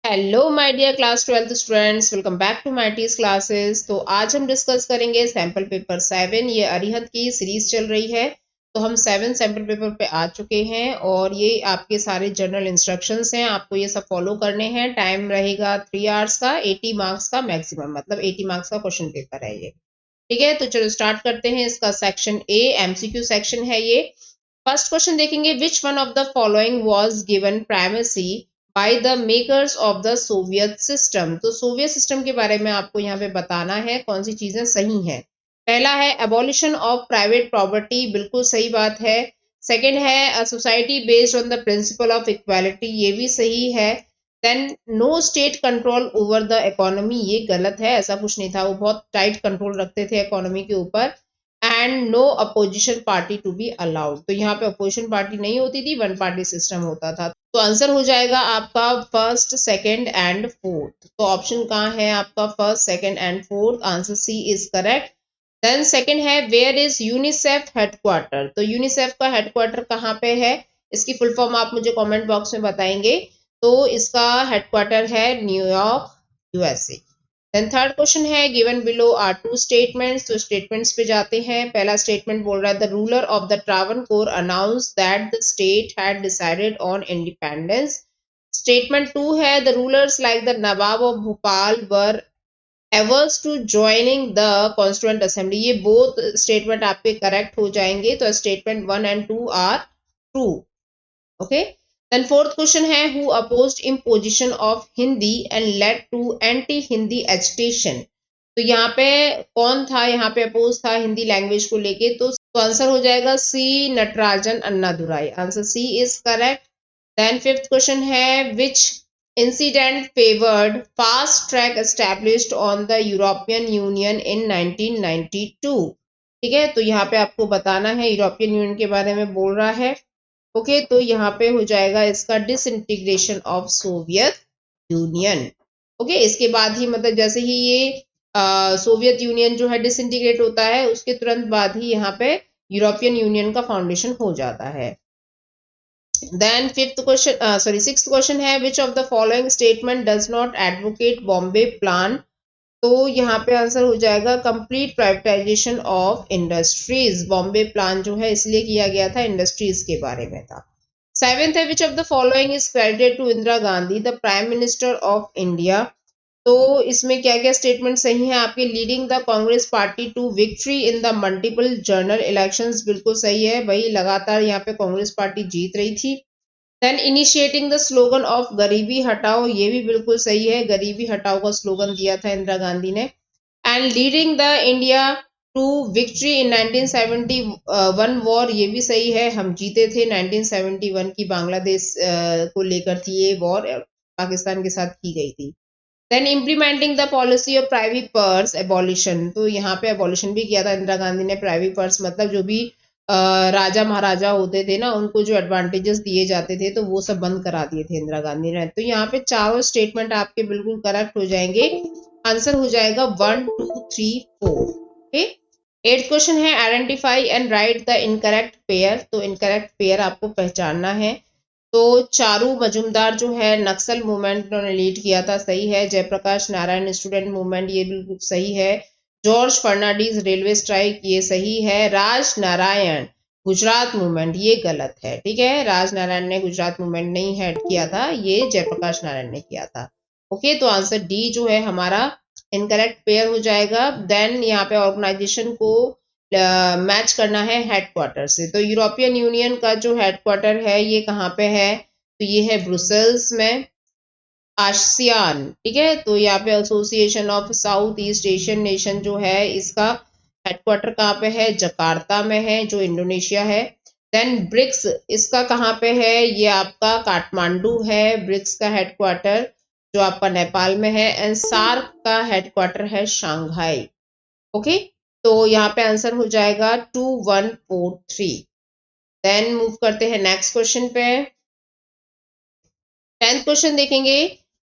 Hello my dear class 12th students, welcome back to my T's classes. तो आज हम discuss करेंगे sample paper 7। ये अरिहंत की सीरीज चल रही है। तो हम 7 सैम्पल पेपर पे आ चुके हैं और ये आपके सारे जनरल इंस्ट्रक्शंस हैं। आपको ये सब फॉलो करने हैं। टाइम रहेगा 3 आवर्स का, 80 मार्क्स का मैक्सिमम, मतलब 80 मार्क्स का क्वेश्चन पेपर है ये। ठीक है, तो चलो स्टार्ट करते हैं। इसका सेक्शन ए एमसीक्यू सेक्शन है ये। फर्स्ट क्वेश्चन देखेंगे, which one of the following was given primacy by the makers of the Soviet system. तो सोवियत सिस्टम के बारे में आपको यहाँ पे बताना है कौन सी चीजें सही हैं। पहला है एबॉलिशन ऑफ प्राइवेट प्रॉपर्टी, बिल्कुल सही बात है। सेकंड है a society based on the principle of equality, ये भी सही है। Then no state control over the economy, ये गलत है, ऐसा कुछ नहीं था। वो बहुत टाइट कंट्रोल रखते थे इकोनॉमी के ऊपर। And no opposition party to be allowed, तो यहाँ पे अपोजिशन पार्टी नहीं होती थी, वन पार्टी सिस्टम होता था। तो आंसर हो जाएगा आपका फर्स्ट, सेकंड एंड फोर्थ। तो ऑप्शन कहाँ है आपका? First, second and fourth. Answer C is correct. Then second है, वेयर इज यूनिसेफ हेडक्वार्टर। तो यूनिसेफ का हेडक्वार्टर कहाँ पे है? इसकी फुल फॉर्म आप मुझे कमेंट बॉक्स में बताएंगे। तो इसका हेडक्वार्टर है New York, USA. Then third question है, given below are two statements. तो स्टेटमेंट्स पे जाते हैं। पहला स्टेटमेंट बोल रहा है, the ruler of the Travancore announce that the state had decided on independence. Statement two है, the rulers like the Nawab of Bhopal were averse to joining the constituent assembly. ये बोथ स्टेटमेंट आपके करेक्ट हो जाएंगे। तो statement 1 and 2 are true. Okay. Then fourth question है, who opposed imposition of Hindi and led to anti Hindi agitation. तो यहाँ पे कौन था? यहाँ पे अपोज था हिंदी लैंग्वेज को लेके। तो आंसर हो जाएगा C, Natarajan Annadurai. Answer C is correct. Then fifth question है, which incident favoured fast track established on the European Union in 1992। ठीक है, तो यहाँ पे आपको बताना है, यूरोपियन यूनियन के बारे में बोल रहा है। ओके, तो यहाँ पे हो जाएगा इसका disintegration of Soviet union. Okay, इसके बाद ही मतलब जैसे ही ये सोवियत यूनियन जो है डिसइंटीग्रेट होता है, उसके तुरंत बाद ही यहाँ पे यूरोपियन यूनियन का फाउंडेशन हो जाता है। Then fifth question sixth question है, which of the following statement does not advocate Bombay plan. तो यहाँ पे आंसर हो जाएगा complete privatisation of industries. Bombay plan जो है इसलिए किया गया था, इंडस्ट्रीज के बारे में था। सेवेंथ है, which of the following is credited to Indira Gandhi the prime minister of India. तो इसमें क्या क्या स्टेटमेंट सही है आपके? Leading the Congress party to victory in the multiple general elections, बिल्कुल सही है भाई, लगातार यहाँ पे कांग्रेस पार्टी जीत रही थी। Then initiating the slogan of Garibi Hatao, ये भी बिल्कुल सही है, गरीबी हटाओ का स्लोगन दिया था इंदिरा गांधी ने। And leading the India to victory in 1971 war, ये भी सही है, हम जीते थे 1971 की बांग्लादेश को लेकर थी ये वॉर, पाकिस्तान के साथ की गई थी। Then implementing the policy of private purse abolition, तो यहाँ पे एबॉलिशन भी किया था इंदिरा गांधी ने। प्राइवेट पर्स मतलब जो भी राजा महाराजा होते थे ना, उनको जो एडवांटेजेस दिए जाते थे, तो वो सब बंद करा दिए थे इंदिरा गांधी ने। तो यहाँ पे चारों स्टेटमेंट आपके बिल्कुल करेक्ट हो जाएंगे। आंसर हो जाएगा 1, 2, 3, 4। ओके। एट क्वेश्चन है, identify and right the incorrect pair. तो इनकरेक्ट पेयर आपको पहचानना है। तो चारू मजुमदार जो है नक्सल मूवमेंट उन्होंने लीड किया था, सही है। जयप्रकाश नारायण स्टूडेंट मूवमेंट, ये बिल्कुल सही है। जॉर्ज फर्नांडीज रेलवे स्ट्राइक, ये सही है। राज नारायण गुजरात मूवमेंट, ये गलत है। ठीक है, राज नारायण ने गुजरात मूवमेंट नहीं हेड किया था, ये जयप्रकाश नारायण ने किया था। ओके, तो आंसर डी जो है हमारा इनकरेक्ट पेयर हो जाएगा। देन यहाँ पे ऑर्गेनाइजेशन को मैच करना है हेडक्वार्टर से। तो यूरोपियन यूनियन का जो हेडक्वार्टर है ये कहाँ पे है? तो ये है ब्रुसेल्स में, आसियान। ठीक है, तो यहाँ पे association of south east Asian nation जो है, इसका हेडक्वार्टर कहाँ पे है? जकार्ता में है, जो इंडोनेशिया है। देन ब्रिक्स, इसका कहाँ पे है? ये आपका काठमांडू है, ब्रिक्स का हेडक्वार्टर, जो आपका नेपाल में है। एंड सार्क का हेडक्वार्टर है शंघाई। ओके, तो यहाँ पे आंसर हो जाएगा 2, 1, 4, 3। देन मूव करते हैं नेक्स्ट क्वेश्चन पे। 10th क्वेश्चन देखेंगे,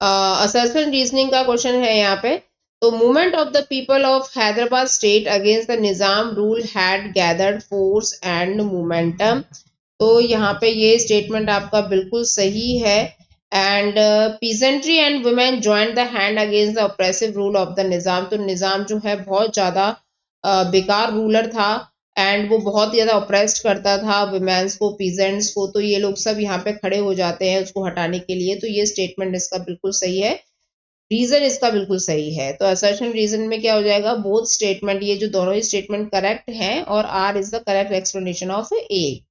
असर्शन रीजनिंग का क्वेश्चन है यहाँ पे। तो movement of the people of Hyderabad state against the Nizam rule had gathered force and momentum. तो यहाँ पे ये स्टेटमेंट आपका बिल्कुल सही है। And peasantry and women join the hand against the oppressive rule of the Nizam. तो निज़ाम जो है बहुत ज़्यादा बेकार रूलर था एंड वो बहुत ज़्यादा ऑप्रेस्ड करता था वुमेन्स को, पीजेंट्स को। तो ये लोग सब यहाँ पे खड़े हो जाते हैं उसको हटाने के लिए। तो ये स्टेटमेंट इसका बिल्कुल सही है, रीजन इसका बिल्कुल सही है। तो असर्शन रीजन में क्या हो जाएगा, बोथ स्टेटमेंट, ये जो दोनों ही स्टेटमेंट करेक्ट हैं और R is the correct explanation of A.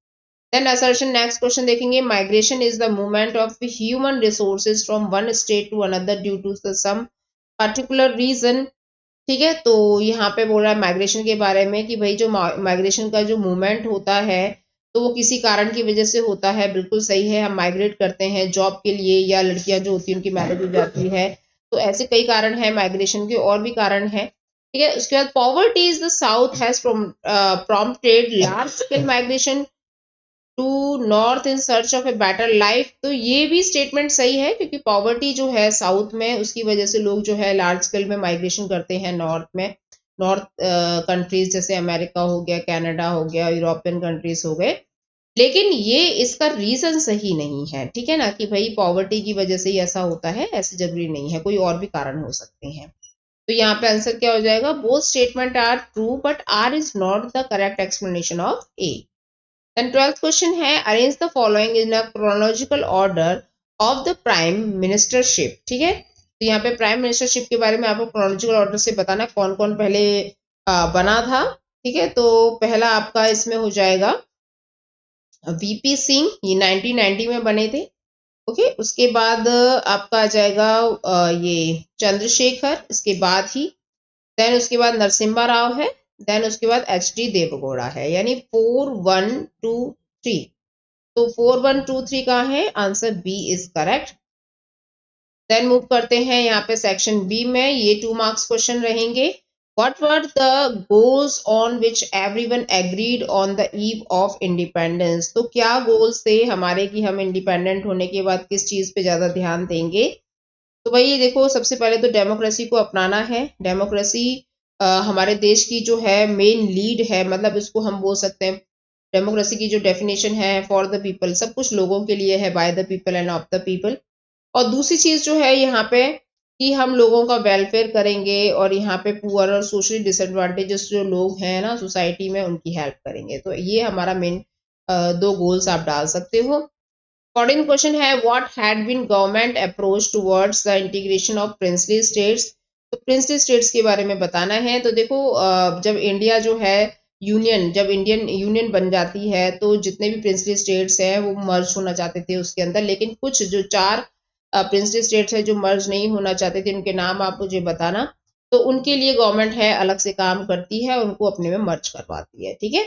Then assertion, next question देखेंगे, migration is the movement of human resources from one state to another due to some particular reason. ठीक है, तो यहाँ पे बोल रहा है माइग्रेशन के बारे में कि भाई जो माइग्रेशन का जो मूवमेंट होता है तो वो किसी कारण की वजह से होता है। बिल्कुल सही है, हम माइग्रेट करते हैं जॉब के लिए, या लड़कियां जो होती हैं उनकी मैरिज हो जाती है। तो ऐसे कई कारण हैं माइग्रेशन के, और भी कारण हैं। ठीक है, उसके बाद poverty is the south has prompted large scale migration to north in search of a better life. तो ये भी स्टेटमेंट सही है, क्योंकि पॉवर्टी जो है साउथ में, उसकी वजह से लोग जो है लार्ज स्केल में माइग्रेशन करते हैं नॉर्थ में। नॉर्थ कंट्रीज जैसे अमेरिका हो गया, कनाडा हो गया, यूरोपियन कंट्रीज हो गए। लेकिन ये इसका रीजन सही नहीं है, ठीक है ना, कि भाई पॉवर्टी की वजह से ही ऐसा होता है, ऐसे जरूरी नहीं है, कोई और भी कारण हो सकते हैं। तो यहाँ पे आंसर क्या हो जाएगा, both statement are true but R is not the correct explanation of A. Then 12th question है, arrange the following in a chronological order of the prime ministership. ठीक है, तो यहाँ पे प्राइम मिनिस्टरशिप के बारे में आपको क्रोनोलॉजिकल ऑर्डर से बताना कौन कौन पहले बना था। ठीक है, तो पहला आपका इसमें हो जाएगा वीपी सिंह, ये 1990 में बने थे। ओके, उसके बाद आपका आ जाएगा ये चंद्रशेखर, इसके बाद ही देन उसके बाद नरसिम्हा राव है, देन उसके बाद एच डी देवगौड़ा है, यानी 4 1 2 3। तो 4 1 2 3 कहाँ है, answer B is correct. Then move करते हैं यहाँ पे सेक्शन बी में, ये 2 मार्क्स क्वेश्चन रहेंगे। What were the goals on which everyone agreed on the eve of independence. तो क्या गोल्स थे हमारे कि हम इंडिपेंडेंट होने के बाद किस चीज पे ज्यादा ध्यान देंगे। तो भाई देखो, सबसे पहले तो डेमोक्रेसी को अपनाना है। डेमोक्रेसी हमारे देश की जो है मेन लीड है, मतलब इसको हम बोल सकते हैं, डेमोक्रेसी की जो डेफिनेशन है, फॉर द पीपल, सब कुछ लोगों के लिए है, by the people end of the people. और दूसरी चीज जो है यहाँ पे कि हम लोगों का वेलफेयर करेंगे, और यहाँ पे पुअर और सोशली डिसएडवांटेजेस जो लोग हैं ना सोसाइटी में, उनकी हेल्प करेंगे। तो ये हमारा मेन 2 गोल्स आप डाल सकते हो। 14 क्वेश्चन है, what had been government approach towards the integration of princely states. तो प्रिंसली स्टेट्स के बारे में बताना है। तो देखो, जब इंडिया जो है यूनियन, जब इंडियन यूनियन बन जाती है तो जितने भी प्रिंसली स्टेट्स हैं वो मर्ज होना चाहते थे उसके अंदर, लेकिन कुछ जो 4 प्रिंसली स्टेट्स है जो मर्ज नहीं होना चाहते थे, उनके नाम आप मुझे बताना। तो उनके लिए गवर्नमेंट है अलग से काम करती है, उनको अपने में मर्ज करवाती है। ठीक है,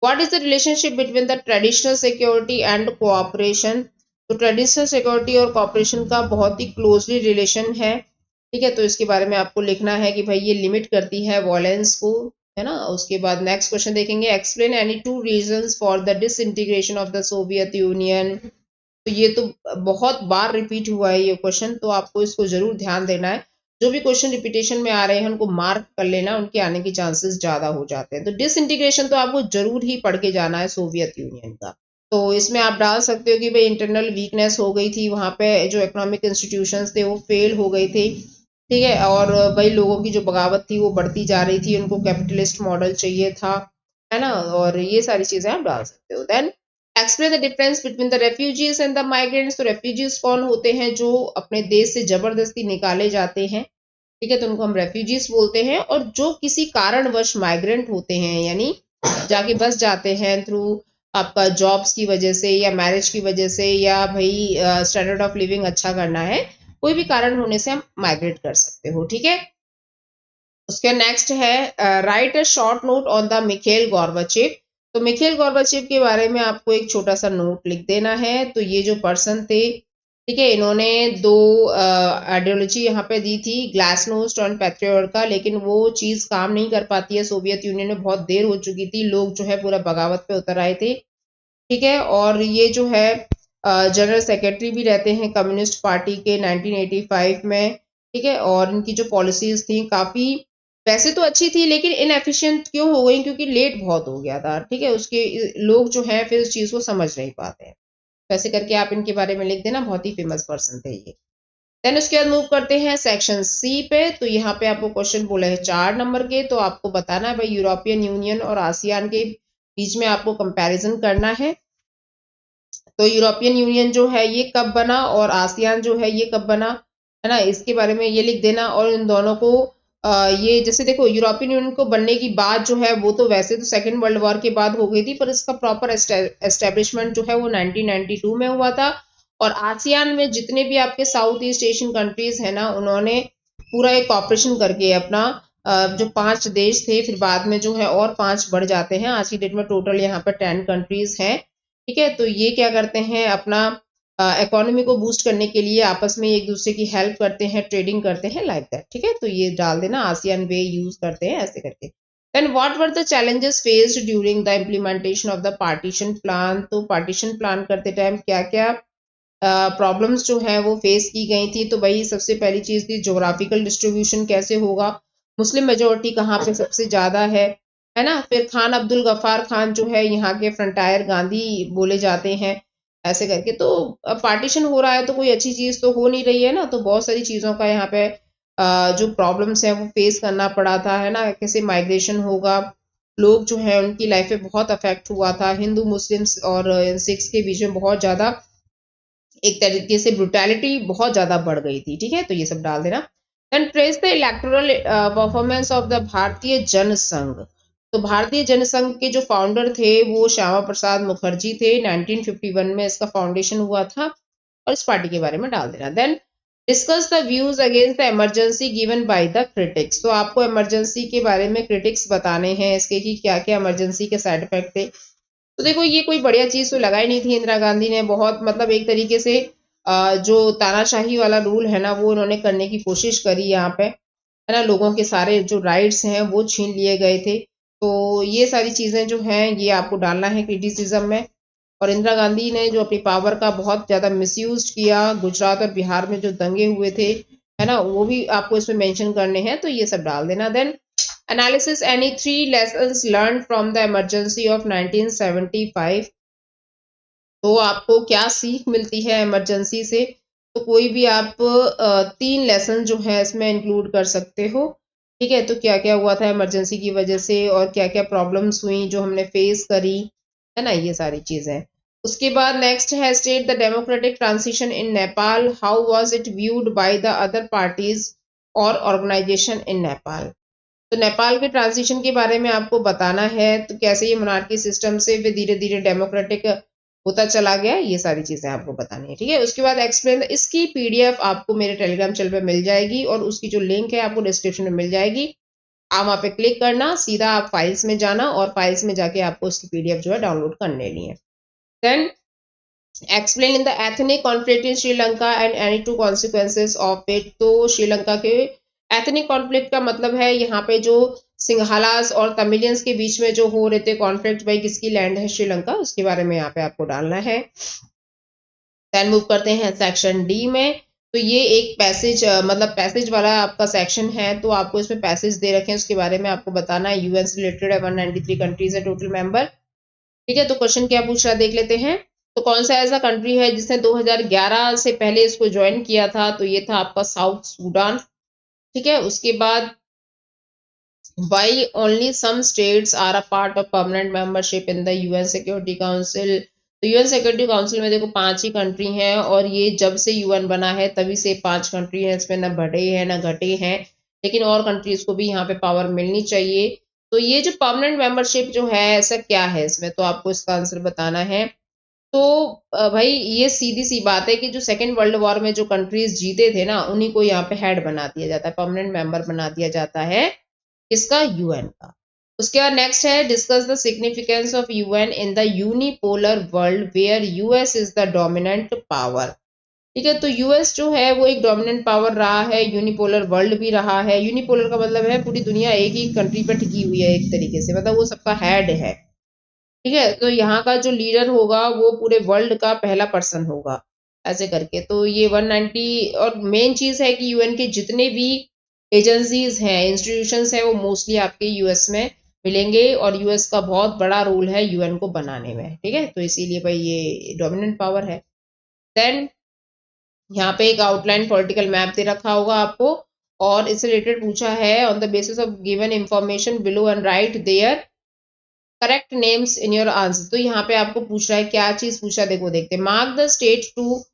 what is the relationship between the traditional security and cooperation. तो ट्रेडिशनल सिक्योरिटी और कोऑपरेशन का बहुत ही क्लोजली रिलेशन है। ठीक है, तो इसके बारे में आपको लिखना है कि भाई ये लिमिट करती है वॉयलेंस को, है ना। उसके बाद नेक्स्ट क्वेश्चन देखेंगे, explain any 2 reasons for the disintegration of the Soviet union. तो ये तो बहुत बार रिपीट हुआ है ये क्वेश्चन, तो आपको इसको जरूर ध्यान देना है। जो भी क्वेश्चन रिपीटेशन में आ रहे हैं उनको मार्क कर लेना, उनके आने के चांसेस ज्यादा हो जाते हैं। तो डिसइंटीग्रेशन तो आपको जरूर ही पढ़ के जाना है सोवियत यूनियन का। तो इसमें आप डाल सकते हो कि भाई इंटरनल वीकनेस हो गई थी वहां पे, जो इकोनॉमिक इंस्टीट्यूशंस थे वो फेल हो गए थे। ठीक है, और भाई लोगों की जो बगावत थी वो बढ़ती जा रही थी, उनको कैपिटलिस्ट मॉडल चाहिए था, है ना। और ये सारी चीजें आप डाल सकते हो। Then explain the difference between the refugees and the migrants. तो रेफ्यूजीज कौन होते हैं, जो अपने देश से जबरदस्ती निकाले जाते हैं, ठीक है, तो उनको हम रेफ्यूजीज बोलते हैं। और जो किसी कारणवश माइग्रेंट होते हैं, यानी जाके बस जाते हैं थ्रू आपका जॉब्स की वजह से या मैरिज की वजह से, या भाई स्टैंडर्ड ऑफ लिविंग अच्छा करना है, कोई भी कारण होने से हम माइग्रेट कर सकते हो। ठीक है, उसके नेक्स्ट है, right a short note on the Michelle Gorbachev. तो मिखेल गोर्बाचेव के बारे में आपको एक छोटा सा नोट लिख देना है। तो ये जो पर्सन थे, ठीक है, इन्होंने 2 आइडियोलॉजी यहाँ पे दी थी, ग्लासनोस्ट और पेट्रियोर्का, लेकिन वो चीज काम नहीं कर पाती है। सोवियत यूनियन में बहुत देर हो चुकी थी, लोग जो है पूरा बगावत पे उतर आए थे। ठीक है, और ये जो है जनरल सेक्रेटरी भी रहते हैं कम्युनिस्ट पार्टी के 1985 में। ठीक है, और इनकी जो पॉलिसीज थी काफी वैसे तो अच्छी थी, लेकिन इनएफिशिएंट क्यों हो गई, क्योंकि लेट बहुत हो गया था। ठीक है, उसके लोग जो है फिर उस चीज को समझ नहीं पाते हैं। तो ऐसे करके आप इनके बारे में लिख देना, बहुत ही फेमस पर्सन थे ये। देन उसके बाद मूव करते हैं सेक्शन सी पे। तो यहाँ पे आपको क्वेश्चन बोला है 4 नंबर के, तो आपको बताना है भाई यूरोपियन यूनियन और आसियान के बीच में आपको कंपैरिजन करना है। तो यूरोपियन यूनियन जो है ये कब बना और आसियान जो है ये कब बना, है ना, इसके बारे में ये लिख देना। और इन दोनों को ये जैसे देखो यूरोपियन यूनियन को बनने की बात जो है वो तो वैसे तो सेकेंड वर्ल्ड वॉर के बाद हो गई थी, पर इसका प्रॉपर एस्टेब्लिशमेंट जो है वो 1992 में हुआ था। और आसियान में जितने भी आपके साउथ ईस्ट एशियन कंट्रीज है ना, उन्होंने पूरा एक ऑपरेशन करके अपना जो 5 देश थे, फिर बाद में जो है और 5 बढ़ जाते हैं। आज की डेट में टोटल यहाँ पर 10 कंट्रीज हैं। ठीक है, तो ये क्या करते हैं, अपना इकोनॉमी को बूस्ट करने के लिए आपस में एक दूसरे की हेल्प करते हैं, ट्रेडिंग करते हैं, लाइक दैट। ठीक है, तो ये डाल देना, आसियान वे यूज करते हैं ऐसे करके। Then what were the challenges faced during the implementation of the partition plan. तो पार्टीशन प्लान करते टाइम क्या क्या प्रॉब्लम्स जो है वो फेस की गई थी। तो भाई सबसे पहली चीज थी जोग्राफिकल डिस्ट्रीब्यूशन कैसे होगा, मुस्लिम मेजोरिटी कहाँ पे सबसे ज्यादा है ना। फिर खान अब्दुल गफ्फार खान जो है यहाँ के फ्रंटायर गांधी बोले जाते हैं, ऐसे करके। तो पार्टीशन हो रहा है तो कोई अच्छी चीज तो हो नहीं रही है ना, तो बहुत सारी चीजों का यहाँ पे जो प्रॉब्लम्स है वो फेस करना पड़ा था, है ना। कैसे माइग्रेशन होगा, लोग जो है उनकी लाइफ में बहुत अफेक्ट हुआ था, हिंदू मुस्लिम्स और सिख्स के बीच में बहुत ज्यादा एक तरीके से ब्रुटैलिटी बहुत ज्यादा बढ़ गई थी। ठीक है, तो ये सब डाल देना। Then trace the electoral performance of the Bharatiya Jana Sangh. तो भारतीय जनसंघ के जो फाउंडर थे वो श्यामा प्रसाद मुखर्जी थे। 1951 में इसका फाउंडेशन हुआ था, और इस पार्टी के बारे में डाल देना। Then discuss the views against the emergency given by the critics. तो आपको इमरजेंसी के बारे में क्रिटिक्स बताने हैं इसके कि क्या क्या इमरजेंसी के साइड इफेक्ट थे। तो देखो ये कोई बढ़िया चीज तो लगाई नहीं थी इंदिरा गांधी ने, बहुत मतलब एक तरीके से जो तानाशाही वाला रूल है ना वो उन्होंने करने की कोशिश करी यहाँ पे, है ना। लोगों के सारे जो राइट्स हैं वो छीन लिए गए थे। तो ये सारी चीजें जो हैं ये आपको डालना है क्रिटिसिज्म में। और इंदिरा गांधी ने जो अपनी पावर का बहुत ज्यादा मिसयूज किया, गुजरात और बिहार में जो दंगे हुए थे, है ना, वो भी आपको इसमें मेंशन करने हैं, तो ये सब डाल देना। Then analysis any 3 lessons learn from the emergency of 1975। तो आपको क्या सीख मिलती है इमरजेंसी से, तो कोई भी आप 3 लेसन जो है इसमें इंक्लूड कर सकते हो। ठीक है, तो क्या क्या हुआ था इमरजेंसी की वजह से और क्या क्या प्रॉब्लम्स हुई जो हमने फेस करी, है ना, ये सारी चीजें। उसके बाद नेक्स्ट है state the democratic transition in Nepal, how was it viewed by the other parties और ऑर्गेनाइजेशन इन नेपाल। तो नेपाल के ट्रांजिशन के बारे में आपको बताना है, तो कैसे ये मोनार्की सिस्टम से फिर धीरे धीरे डेमोक्रेटिक होता चला गया, ये सारी चीजें आपको बतानी है। ठीक है, उसके बाद एक्सप्लेन, इसकी पीडीएफ आपको मेरे टेलीग्राम चैनल पे मिल जाएगी और उसकी जो लिंक है आपको डिस्क्रिप्शन में मिल जाएगी। आप वहां पे क्लिक करना, सीधा आप फाइल्स में जाना और फाइल्स में जाके आपको उसकी पीडीएफ जो है डाउनलोड कर लेनी है। Then explain in the ethnic conflict in Sri Lanka and any two consequences of it. तो श्रीलंका के एथनिक कॉन्फ्लिक्ट का मतलब है यहाँ पे जो सिंघालास और तमिलियंस के बीच में जो हो रहे थे कॉन्फ्लिक्ट, भाई किसकी लैंड है श्रीलंका, उसके बारे में यहाँ पे आपको डालना है। देन मूव करते हैं सेक्शन डी में। तो ये एक पैसेज मतलब पैसेज वाला आपका सेक्शन है, तो आपको इसमें पैसेज दे रखे हैं उसके बारे में आपको बताना है। यूएन से रिलेटेड है, 193 कंट्रीज है टोटल मेंबर। ठीक है, तो क्वेश्चन क्या पूछ रहा है देख लेते हैं। तो कौन सा ऐसा कंट्री है जिसने 2011 से पहले इसको ज्वाइन किया था, तो ये था आपका साउथ सूडान। ठीक है, उसके बाद why only some states are a part of permanent membership in the UN Security Council। तो यूएन सिक्योरिटी काउंसिल में देखो 5 ही कंट्री हैं, और ये जब से यूएन बना है तभी से 5 कंट्री हैं, इसमें न बढ़े हैं न घटे हैं, लेकिन और कंट्रीज को भी यहाँ पे पावर मिलनी चाहिए। तो ये जो परमानेंट मेंबरशिप जो है ऐसा क्या है इसमें, तो आपको इसका आंसर बताना है। तो भाई ये सीधी सी बात है कि जो सेकेंड वर्ल्ड वॉर में जो कंट्रीज जीते थे ना उन्हीं को यहाँ पे हेड बना दिया जाता है, परमानेंट मेंबर बना दिया जाता है, किसका, यूएन का। उसके बाद नेक्स्ट है discuss the significance of UN in the unipolar world where US is the dominant power. ठीक है, तो यूएस जो है वो एक डोमिनेंट पावर रहा है, यूनिपोलर वर्ल्ड भी रहा है। यूनिपोलर का मतलब है पूरी दुनिया एक ही कंट्री पर टिकी हुई है एक तरीके से, मतलब वो सबका हेड है। ठीक है, तो यहाँ का जो लीडर होगा वो पूरे वर्ल्ड का पहला पर्सन होगा, ऐसे करके। तो ये 190, और मेन चीज है कि यूएन के जितने भी एजेंसीज हैं, इंस्टीट्यूशंस हैं, वो मोस्टली आपके यूएस में मिलेंगे और यूएस का बहुत बड़ा रोल है यूएन को बनाने में, ठीक है, तो इसीलिए भाई ये डोमिनेंट पावर है। देन यहाँ पे एक आउटलाइन पॉलिटिकल मैप दे रखा होगा आपको और इससे रिलेटेड पूछा है on the basis of given information below and write their correct names in your answer. तो यहाँ पे आपको पूछ रहा है क्या चीज पूछा, देखो देखते हैं। Mark the state to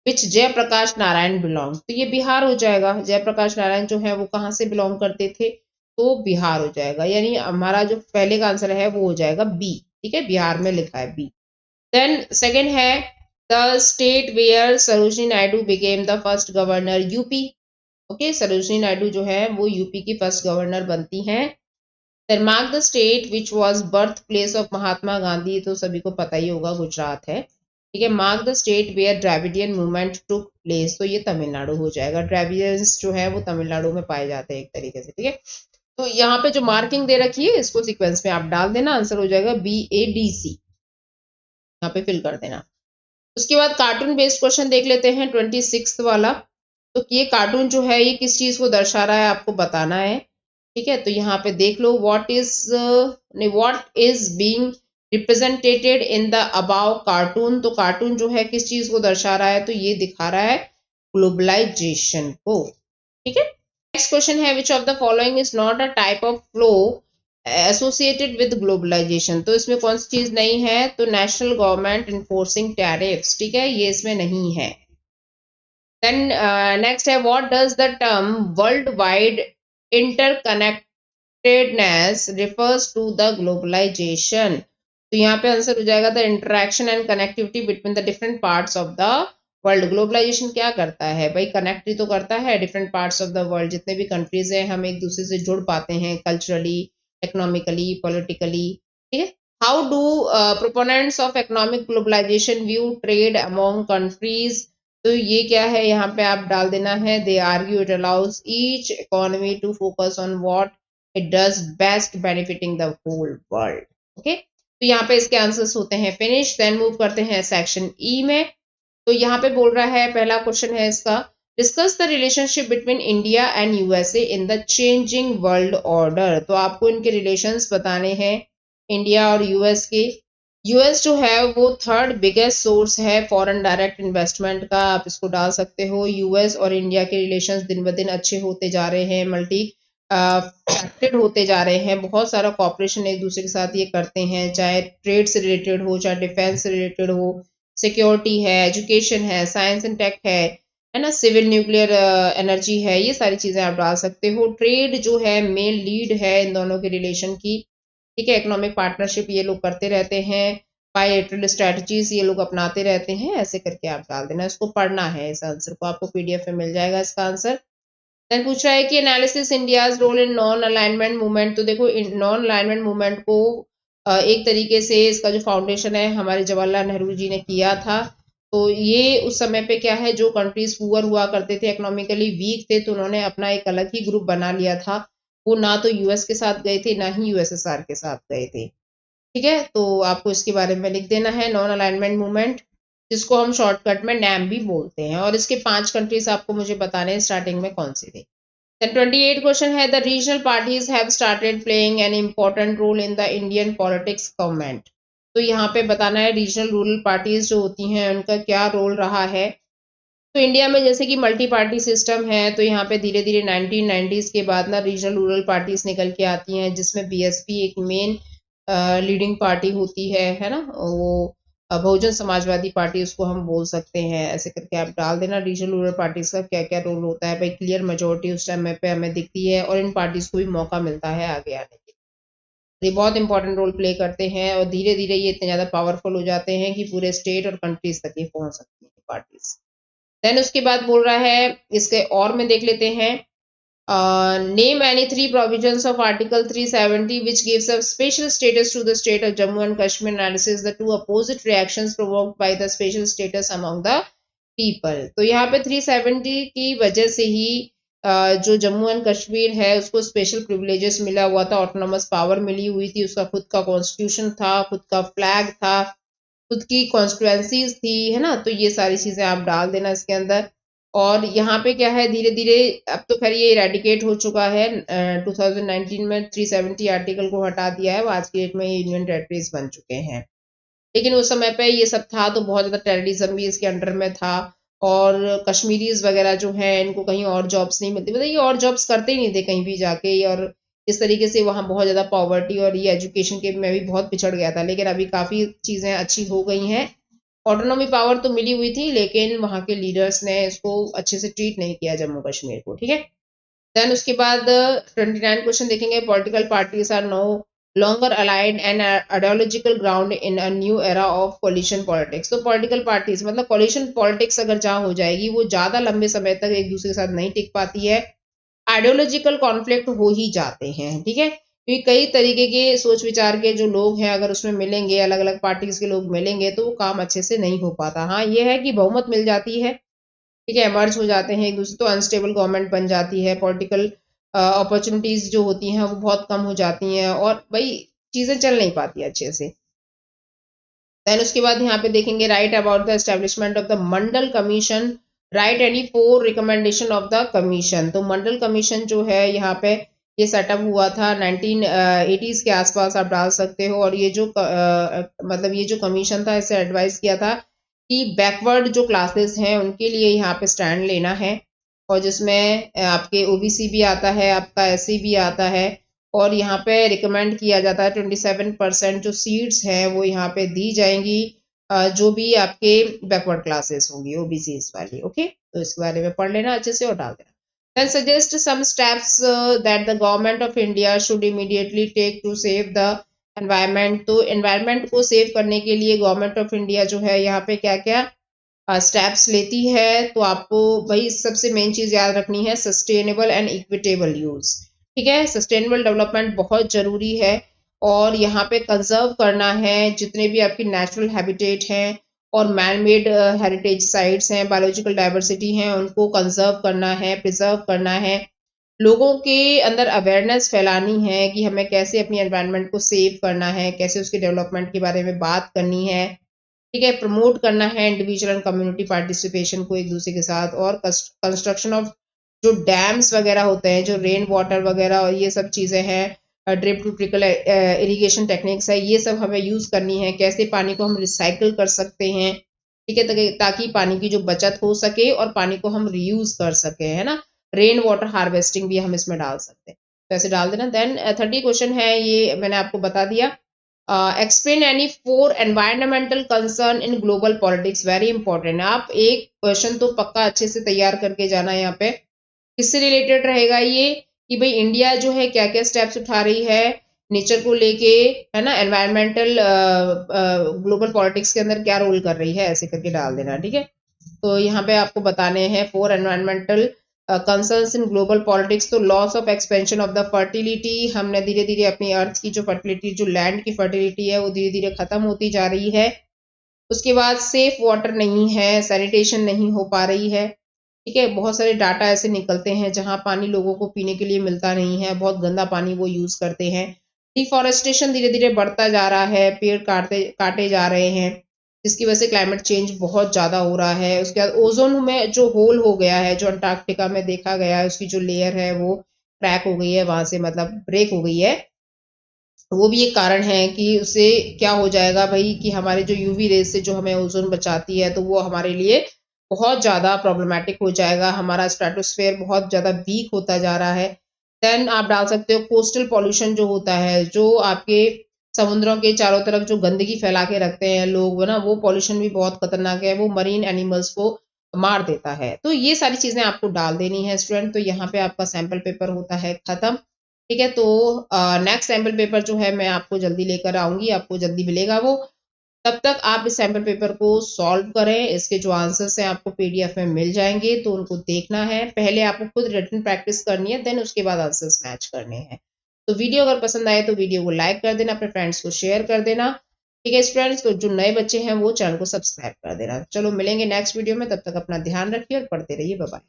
which Jayaprakash Narayan belong, तो ये बिहार हो जाएगा। जयप्रकाश नारायण जो है वो कहाँ से बिलोंग करते थे, तो बिहार हो जाएगा, यानी हमारा जो पहले का आंसर है वो हो जाएगा बी, ठीक है, बिहार में लिखा है बी। देन सेकेंड है the state where Sarojini Naidu became the first governor, UP. Okay, Sarojini Naidu जो है वो यूपी की फर्स्ट गवर्नर बनती हैं। Then mark the state which was birth place of Mahatma Gandhi, तो सभी को पता ही होगा गुजरात है, ठीक है। Mark the state where Dravidian movement took place, तो ये तमिलनाडु हो जाएगा। द्रविडियंस जो है वो तमिलनाडु में पाए जाते हैं एक तरीके से, ठीक है। तो यहाँ पे जो मार्किंग दे रखी है इसको सीक्वेंस में आप डाल देना, आंसर हो जाएगा BADC, यहाँ पे फिल कर देना। उसके बाद कार्टून बेस्ड क्वेश्चन देख लेते हैं 26 वाला। तो ये कार्टून जो है ये किस चीज को दर्शा रहा है आपको बताना है, ठीक है। तो यहाँ पे देख लो what is being represented in the above cartoon, तो कार्टून जो है किस चीज को दर्शा रहा है, तो ये दिखा रहा है ग्लोबलाइजेशन को, ठीक है। नेक्स्ट क्वेश्चन है which of the following is not a type of flow associated with globalization, तो इसमें कौन सी चीज नहीं है, तो नेशनल गवर्नमेंट इन्फोर्सिंग टैरिफ्स, ठीक है, ये इसमें नहीं है। देन नेक्स्ट है what does the term world wide interconnectedness refers to the globalization, तो यहाँ पे आंसर हो जाएगा the interaction and connectivity between the different parts of the world. Globalization क्या करता है भाई, कनेक्ट ही तो करता है different parts of the world, जितने भी कंट्रीज हैं हम एक दूसरे से जुड़ पाते हैं कल्चरली, इकोनॉमिकली, पॉलिटिकली, ठीक है। How do proponents of economic globalization view trade among countries, तो ये क्या है, यहाँ पे आप डाल देना है they argue it allows each economy to focus on what it does best benefiting the whole world. Okay, तो यहाँ पे इसके आंसर्स होते हैं फिनिश। देन मूव करते हैं सेक्शन ई में। तो यहाँ पे बोल रहा है पहला क्वेश्चन है इसका, discuss the relationship between India and USA in the changing world order, तो आपको इनके रिलेशंस बताने हैं इंडिया और यूएस के। यूएस जो है वो थर्ड बिगेस्ट सोर्स है फॉरेन डायरेक्ट इन्वेस्टमेंट का, आप इसको डाल सकते हो। यूएस और इंडिया के रिलेशंस दिन ब दिन अच्छे होते जा रहे हैं, मल्टी फैक्टेड होते जा रहे हैं, बहुत सारा कॉपरेशन एक दूसरे के साथ ये करते हैं, चाहे ट्रेड से रिलेटेड हो, चाहे डिफेंस से रिलेटेड हो, सिक्योरिटी है, एजुकेशन है, साइंस एंड टेक है ना, सिविल न्यूक्लियर एनर्जी है, ये सारी चीजें आप डाल सकते हो। ट्रेड जो है मेन लीड है इन दोनों के रिलेशन की, ठीक है। इकोनॉमिक पार्टनरशिप ये लोग करते रहते हैं, बायलैटरल स्ट्रेटजीज ये लोग अपनाते रहते हैं, ऐसे करके आप डाल देना। इसको पढ़ना है, इस आंसर को आपको PDF में मिल जाएगा इसका आंसर। देन पूछ रहा है कि analysis India's role in non alignment movement, तो देखो नॉन अलाइनमेंट मूवमेंट को एक तरीके से इसका जो फाउंडेशन है हमारे जवाहरलाल नेहरू जी ने किया था। तो ये उस समय पे क्या है, जो कंट्रीज पुअर हुआ करते थे, इकोनॉमिकली वीक थे, तो उन्होंने अपना एक अलग ही ग्रुप बना लिया था। वो ना तो यूएस के साथ गए थे, ना ही यूएसएसआर के साथ गए थे, ठीक है। तो आपको इसके बारे में लिख देना है नॉन अलाइनमेंट मूवमेंट, जिसको हम शॉर्टकट में नैम भी बोलते हैं, और इसके 5 कंट्रीज आपको मुझे बताने हैं स्टार्टिंग में कौन सी थी। Then 28 question है the regional parties have started playing an important role in the Indian politics government, तो यहाँ पे बताना है रीजनल रूरल पार्टीज जो होती हैं उनका क्या रोल रहा है। तो इंडिया में जैसे कि मल्टी पार्टी सिस्टम है, तो यहाँ पे धीरे धीरे 1990s के बाद ना रीजनल रूरल पार्टीज निकल के आती हैं, जिसमें BSP एक मेन लीडिंग पार्टी होती है ना, वो बहुजन समाजवादी पार्टी उसको हम बोल सकते हैं, ऐसे करके आप डाल देना रीजनल रूरल पार्टीज का क्या क्या रोल होता है भाई। क्लियर मेजोरिटी उस टाइम पे हमें दिखती है और इन पार्टीज को भी मौका मिलता है आगे आने के, ये बहुत इंपॉर्टेंट रोल प्ले करते हैं, और धीरे धीरे ये इतने ज्यादा पावरफुल हो जाते हैं कि पूरे स्टेट और कंट्रीज तक ये पहुंच सकती है पार्टीज। देन उसके बाद बोल रहा है इसके और में देख लेते हैं, name any 3 provisions of Article 370 which gives a special status to the state of Jammu and Kashmir, analysis the 2 opposite reactions provoked by the special status among the people। तो यहाँ पे 370 की वजह से ही जो जम्मू एंड कश्मीर है उसको स्पेशल प्रिविलेजेस मिला हुआ था, ऑटोनॉमस पावर मिली हुई थी, उसका खुद का कॉन्स्टिट्यूशन था, खुद का फ्लैग था, खुद की कॉन्स्टिट्यूएंसीज थी, है ना। तो ये सारी चीजें आप डाल देना इसके अंदर। और यहाँ पे क्या है, धीरे धीरे अब तो खैर ये इरेडिकेट हो चुका है। 2019 में 370 आर्टिकल को हटा दिया है, वो आज की डेट में ये यूनियन टेरिटरीज बन चुके हैं। लेकिन उस समय पे ये सब था तो बहुत ज़्यादा टेररिज्म भी इसके अंडर में था, और कश्मीरीज वगैरह जो है इनको कहीं और जॉब्स नहीं मिलती, मतलब ये और जॉब्स करते ही नहीं थे कहीं भी जाके, और इस तरीके से वहाँ बहुत ज़्यादा पॉवर्टी और ये एजुकेशन के में भी बहुत पिछड़ गया था। लेकिन अभी काफ़ी चीज़ें अच्छी हो गई हैं। ऑटोनॉमी पावर तो मिली हुई थी, लेकिन वहाँ के लीडर्स ने इसको अच्छे से ट्रीट नहीं किया जम्मू कश्मीर को, ठीक है। देन उसके बाद 29 क्वेश्चन देखेंगे। Political parties are no longer allied and ideological ground in a new era of coalition politics। तो पॉलिटिकल पार्टीज मतलब coalition politics अगर जहाँ हो जाएगी, वो ज्यादा लंबे समय तक एक दूसरे के साथ नहीं टिक पाती है, आइडियोलॉजिकल कॉन्फ्लिक्ट हो ही जाते हैं, ठीक है। क्योंकि कई तरीके के सोच विचार के जो लोग हैं अगर उसमें मिलेंगे, अलग अलग पार्टीज के लोग मिलेंगे, तो वो काम अच्छे से नहीं हो पाता। हाँ ये है कि बहुमत मिल जाती है, ठीक है, मर्ज हो जाते हैं एक दूसरे, तो अनस्टेबल गवर्नमेंट बन जाती है, पॉलिटिकल अपॉर्चुनिटीज जो होती हैं वो बहुत कम हो जाती हैं, और भाई चीजें चल नहीं पाती अच्छे से। देन उसके बाद यहाँ पे देखेंगे, right about the establishment of the Mandal commission, right any 4 recommendation of the commission. तो मंडल कमीशन जो है यहाँ पे ये सेटअप हुआ था 1980s के आसपास, आप डाल सकते हो। और ये जो मतलब ये जो कमीशन था, इसे एडवाइस किया था कि बैकवर्ड जो क्लासेस हैं उनके लिए यहाँ पे स्टैंड लेना है, और जिसमें आपके ओबीसी भी आता है, आपका एससी भी आता है, और यहाँ पे रिकमेंड किया जाता है 27% जो सीट्स हैं वो यहाँ पे दी जाएंगी जो भी आपके बैकवर्ड क्लासेस होंगी, ओबीसी वाली, ओके। तो इसके बारे में पढ़ लेना अच्छे से और डाल देना। Then suggest some steps that the government of India should immediately take to save the environment। तो environment को सेव करने के लिए गवर्नमेंट ऑफ इंडिया जो है यहाँ पे क्या क्या स्टेप्स लेती है, तो आपको भाई सबसे मेन चीज याद रखनी है, सस्टेनेबल एंड इक्विटेबल यूज, ठीक है। सस्टेनेबल डेवलपमेंट बहुत जरूरी है, और यहाँ पे कंजर्व करना है जितने भी आपकी नेचुरल हैबिटेट हैं और मैन मेड हेरिटेज साइट्स हैं, बायोलॉजिकल डाइवर्सिटी हैं, उनको कंजर्व करना है, प्रिजर्व करना है। लोगों के अंदर अवेयरनेस फैलानी है कि हमें कैसे अपनी एनवायरनमेंट को सेव करना है, कैसे उसके डेवलपमेंट के बारे में बात करनी है, ठीक है। प्रमोट करना है इंडिविजुअल एंड कम्युनिटी पार्टिसिपेशन को एक दूसरे के साथ, और कंस्ट्रक्शन ऑफ जो डैम्स वगैरह होते हैं, जो रेन वाटर वगैरह और ये सब चीज़ें हैं, drip to trickle irrigation techniques है, ये सब हमें यूज़ करनी है। कैसे पानी को हम रिसाइकिल कर सकते हैं, ठीक है, ताकि पानी की जो बचत हो सके और पानी को हम रीयूज कर सके, है ना। रेन वाटर हार्वेस्टिंग भी हम इसमें डाल सकते हैं, तो ऐसे डाल देना। देन 30 क्वेश्चन है, ये मैंने आपको बता दिया। Explain any 4 environmental concern in global politics, very important है। आप एक क्वेश्चन तो पक्का अच्छे से तैयार करके जाना यहाँ पे। किससे रिलेटेड रहेगा ये, कि भाई इंडिया जो है क्या क्या स्टेप्स उठा रही है नेचर को लेके, है ना, एनवायरमेंटल ग्लोबल पॉलिटिक्स के अंदर क्या रोल कर रही है, ऐसे करके डाल देना, ठीक है। तो यहाँ पे आपको बताने हैं 4 environmental concerns in global politics. तो loss of expansion of the fertility, हमने धीरे धीरे अपनी अर्थ की जो फर्टिलिटी, जो लैंड की फर्टिलिटी है वो धीरे धीरे खत्म होती जा रही है। उसके बाद सेफ वाटर नहीं है, सैनिटेशन नहीं हो पा रही है, ठीक है। बहुत सारे डाटा ऐसे निकलते हैं जहां पानी लोगों को पीने के लिए मिलता नहीं है, बहुत गंदा पानी वो यूज करते हैं। डिफॉरेस्टेशन धीरे धीरे बढ़ता जा रहा है, पेड़ काटे जा रहे हैं, जिसकी वजह से क्लाइमेट चेंज बहुत ज्यादा हो रहा है। उसके बाद ओजोन में जो होल हो गया है, जो अंटार्कटिका में देखा गया है, उसकी जो लेयर है वो क्रैक हो गई है, वहां से मतलब ब्रेक हो गई है। वो भी एक कारण है कि उससे क्या हो जाएगा भाई, कि हमारे जो यूवी रेज से जो हमें ओजोन बचाती है, तो वो हमारे लिए बहुत ज्यादा प्रॉब्लमेटिक हो जाएगा। हमारा स्ट्रेटोस्फेयर बहुत ज्यादा वीक होता जा रहा है। देन आप डाल सकते हो कोस्टल पॉल्यूशन जो होता है, जो आपके समुद्रों के चारों तरफ जो गंदगी फैला के रखते हैं लोग, ना, वो पॉल्यूशन भी बहुत खतरनाक है, वो मरीन एनिमल्स को मार देता है। तो ये सारी चीजें आपको डाल देनी है स्टूडेंट। तो यहाँ पे आपका सैंपल पेपर होता है खत्म, ठीक है। तो नेक्स्ट सैम्पल पेपर जो है मैं आपको जल्दी लेकर आऊंगी, आपको जल्दी मिलेगा वो। तब तक आप इस सैम्पल पेपर को सॉल्व करें, इसके जो आंसर्स हैं आपको पीडीएफ में मिल जाएंगे, तो उनको देखना है। पहले आपको खुद रिटन प्रैक्टिस करनी है, देन उसके बाद आंसर्स मैच करने हैं। तो वीडियो अगर पसंद आए तो वीडियो को लाइक कर देना, अपने फ्रेंड्स को शेयर कर देना, ठीक है स्टूडेंट्स। तो जो नए बच्चे हैं वो चैनल को सब्सक्राइब कर देना। चलो मिलेंगे नेक्स्ट वीडियो में, तब तक अपना ध्यान रखिए और पढ़ते रहिए। Bye bye.